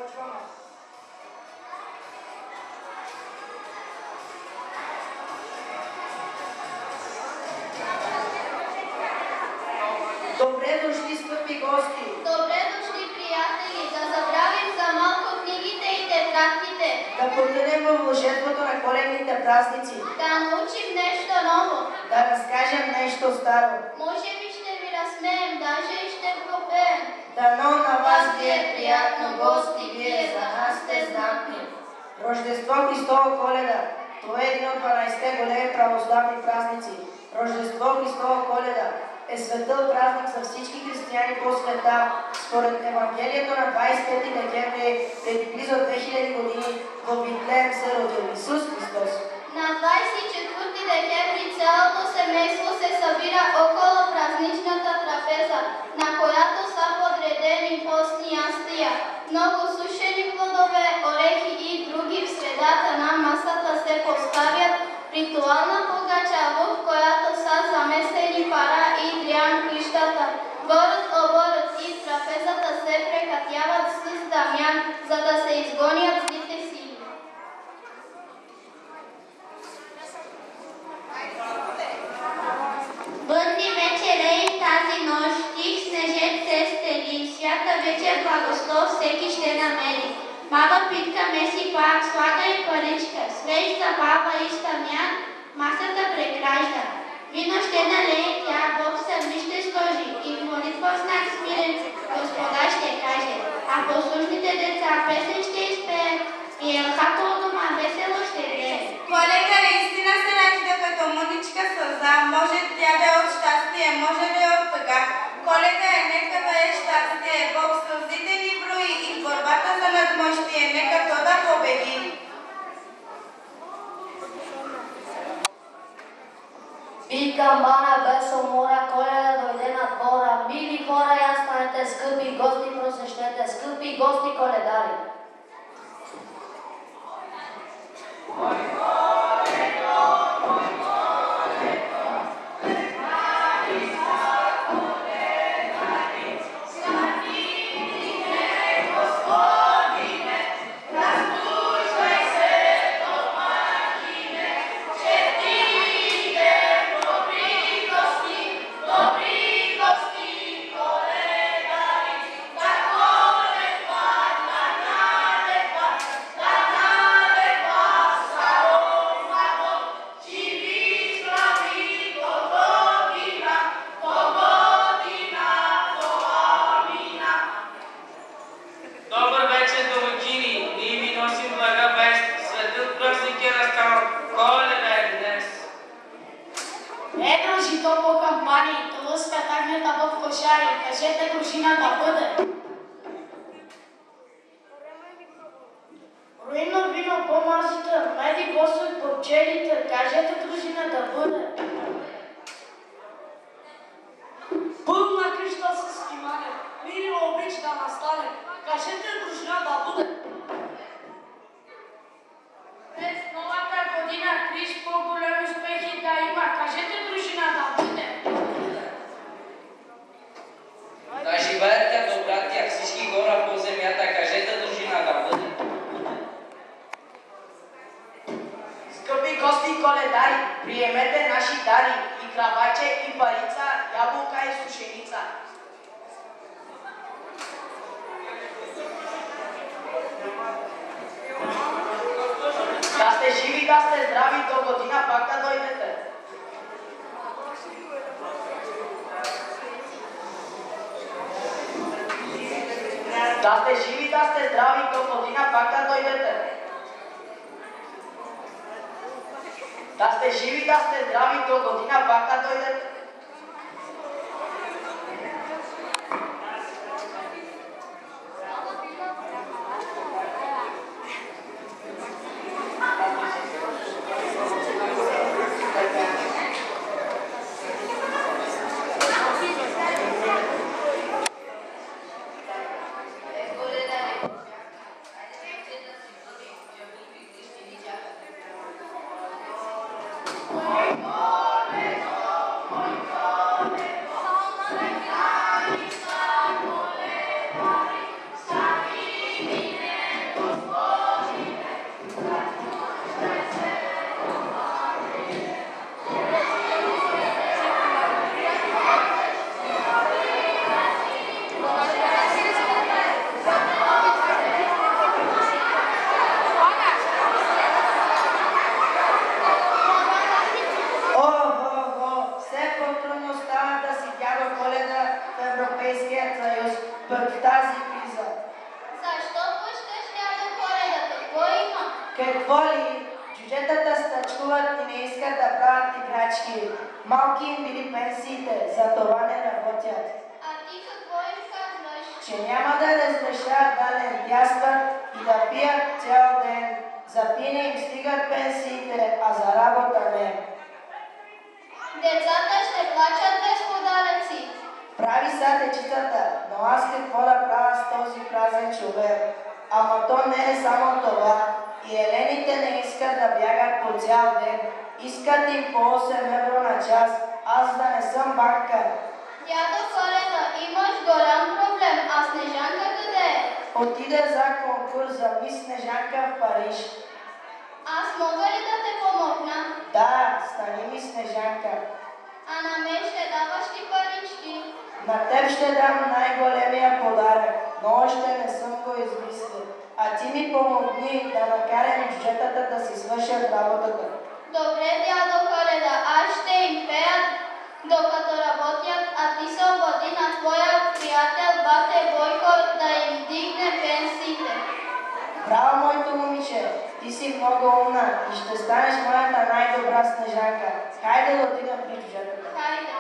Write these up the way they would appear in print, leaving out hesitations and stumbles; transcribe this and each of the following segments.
Почваме. Добре дошли, скъпи гости! Добре дошли, приятели! Да забравим за малко книгите и тетрадките. Да потънем в вълшебството на коледните празници. Да научим нещо ново. Да разкажем нещо старо. Може би ще ви разсмеем, даже и ще пропеем. Дано на вас ви е приятно, гости, вие за нас сте знатни. Рождество Христово Коледа. Това е един от 12-те големи православни празници. Рождество Христово Коледа е светъл празник за всички християни по света. Според Евангелието на 25 декември преди близо 2000 години в Вифлеем се родил Исус Христос. На 24 декември цялото семейство се събира около празничната трапеза, на която са подредени постни ястия. Много сушени плодове, орехи и други. В средата на масата се поставят ритуална погача, в която са замесени пара и дрян крищата. Горът и трапезата се прекатяват с дамян, за да се изгонят злите сили. Бъдни вечерей тази нощ, тих снежет се стели, свята вечер благослов всеки ще намери. Баба питка меси пак, слага и паричка, свеж забава и стамян, масата прегражда. Вино ще налее тя, Бог сами ще сложи и в молитва знак смирен Господа ще каже, а послушните деца песен ще изпеят и елхата от дома весело ще грее. Коледа наистина се ражда като мъничка сълза, може тя да е от щастие, може да е от тъга. Коледа е нека да е щастие, Бог сълзите ни брои и в борбата за надмощие, нека то да победи. Би камбана без умора, Коледа дойде на двора. Мили хора, я станете, скъпи гости, просещете, скъпи гости коледари. Кажете дружина да бъде. Руино вино по-масите, меди Господ по пчелите, кажете дружина да бъде. Пълна къща с внимание, мир и обич да настане, кажете дружина да бъде. През новата година Криш по-големи успехи да има, кажете дружина да бъде. Да живеят като братя всички хора по земята, кажете дружина да бъде. Скъпи гости и коледари, приемете наши дари и краваче, и парица, ябълка и сушеница. Да сте живи, да сте здрави, до година пак да дойдете. Да сте живи, да сте здрави, до година пак да дойдете. Да сте живи, да сте здрави, до година пак да дойдете. Какво ли? Джуджетата стачкуват и не искат да правят играчки. Малки им били пенсиите, за това не работят. А ти какво им казваш? Че няма да разрешават да лентястват и да пият цял ден. За пиене им стигат пенсиите, а за работа не. Децата ще плачат без подаръци. Прави са дечицата, но аз какво да правя с този празен човек? Ама то не е само това. И елените не искат да бягат по цял ден. Искат им по 8 евро на час. Аз да не съм банкар. Дядо Коледа, имаш голям проблем, а Снежанка къде е? Отиде за конкурс за мис Снежанка в Париж. Аз мога ли да те помогна? Да, стани ми Снежанка. А на мен ще даваш ли парички? На теб ще дам най-големия подарък, но още не съм го измислил. А ти ми помогни да накарам джуджетата да си свършат работата. Добре, дядо Коледа, аз ще им пея докато работят, а ти се обади на твоя приятел бате Бойко да им дигне пенсиите. Браво, моето момиче! Ти си много умна и ще станеш моята най-добра Снежанка. Хайде да отидем при джуджетата. Хайде.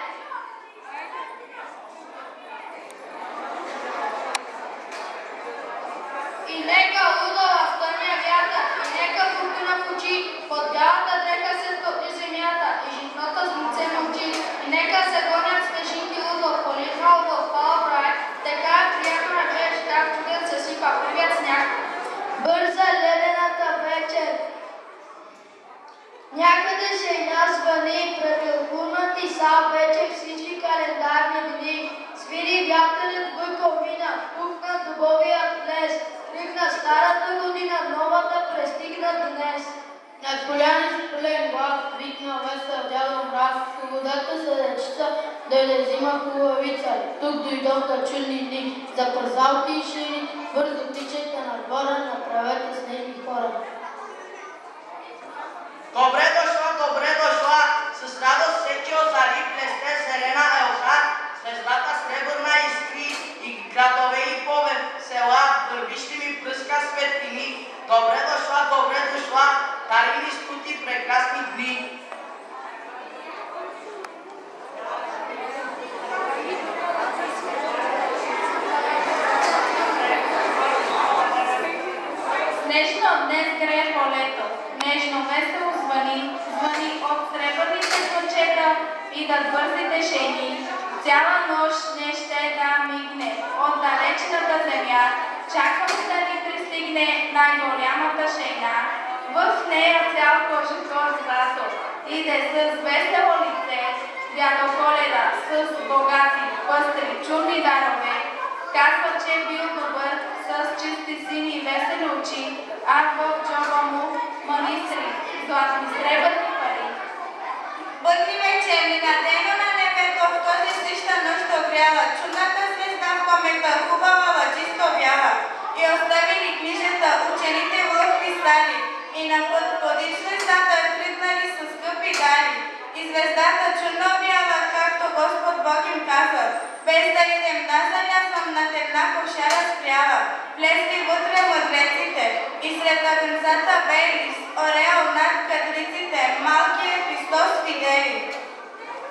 И нека лудова стане вятър, и нека фуртуна фучи, под бялата дреха се топи земята, и житното слънце мълчи, и нека се гонят снежинки лудо, полихал в пала брай, така приятно не беше, как чудят се сипа първият сняг. Бърза ледената вечер. Някъде жена звъни, превълнати са вече всички календарни дни. Свири вятърът въковина, пухна дубовият лес, тръгна старата година, новата пристигна днес. Над поляни с пълен глас, викна весел дядо Мраз, свободата за дечица, дойде зима хубавица. Тук дойдоха чудни дни, за пързалки и шири, бързо тичайте на двора, направете снежни хора. Добре дошла, с радост всеки озари, блесте зелена елха, звездата сребърна искри и градове и повер, села, вървищи ми пръска светлини. Добре дошла, дари ми скути прекрасни дни. Снежно днес грее полето, нежно весело звъни от сребърните звънчета и да бързите шейни. Цяла нощ не ще да мигне от далечната земя, чакам да ни пристигне най-голямата шейна. В нея цял кожух злато, иде с весело лице, дядо Коледа с богати, пъстри, чудни дарове. Казва, че бил добър с чисти сини весели очи, а в джоба му манистри, златни сребърни пари. Бъдни вечерни на дено на небето, в този свища нощ огряла, чудната звезда в комета, хубава лъчисто бяла. И оставили книжета, учените влъхви стали, и на път подир звездата тръгнали с скъпи дари. И звездата чудно бяла, както Господ Бог им казал, без да идем назалязвам над една кошара спряла. Влезли вътре мъдреците, и сред агънцата бели, с ореол над кадриците, малкият Христос видели.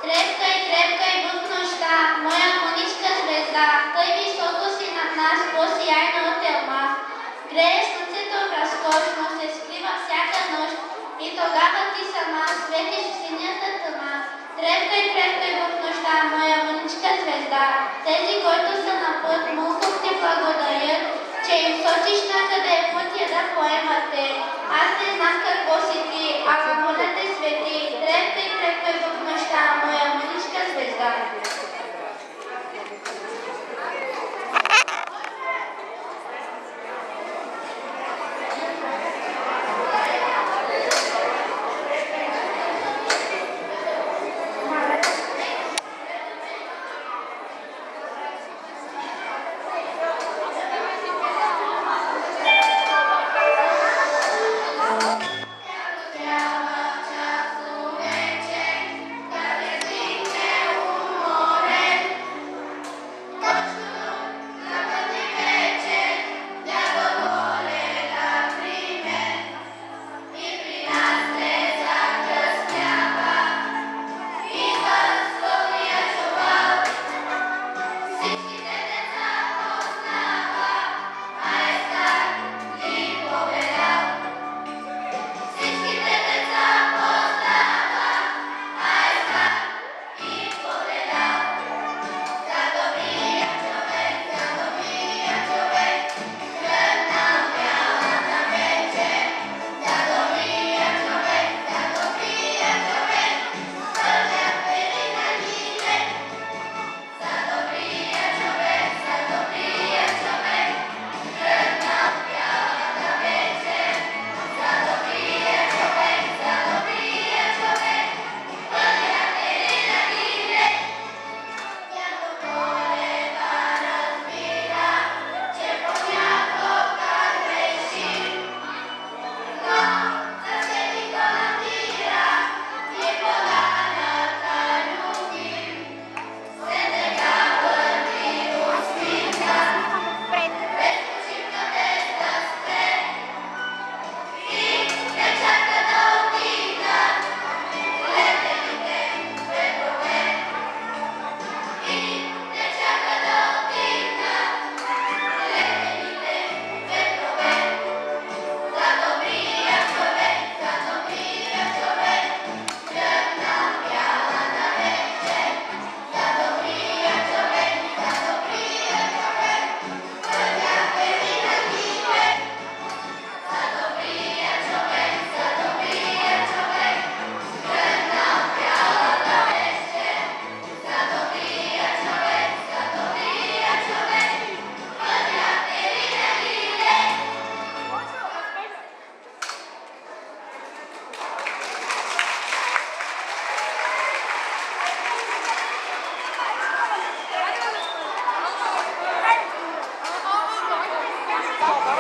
Трепкай в нощта, моя мъничка звезда, тъй високо си над нас, по-сияйна от алмаз. Грее слънцето разкошно, се скрива всяка нощ, и тогава ти сама светиш в синята тъма. Трепкай в нощта, моя мъничка звезда, тези, които са на път, мълков ти благодарят, че им сочиш накъде пътя да поемате. Аз не знам какво си ти, а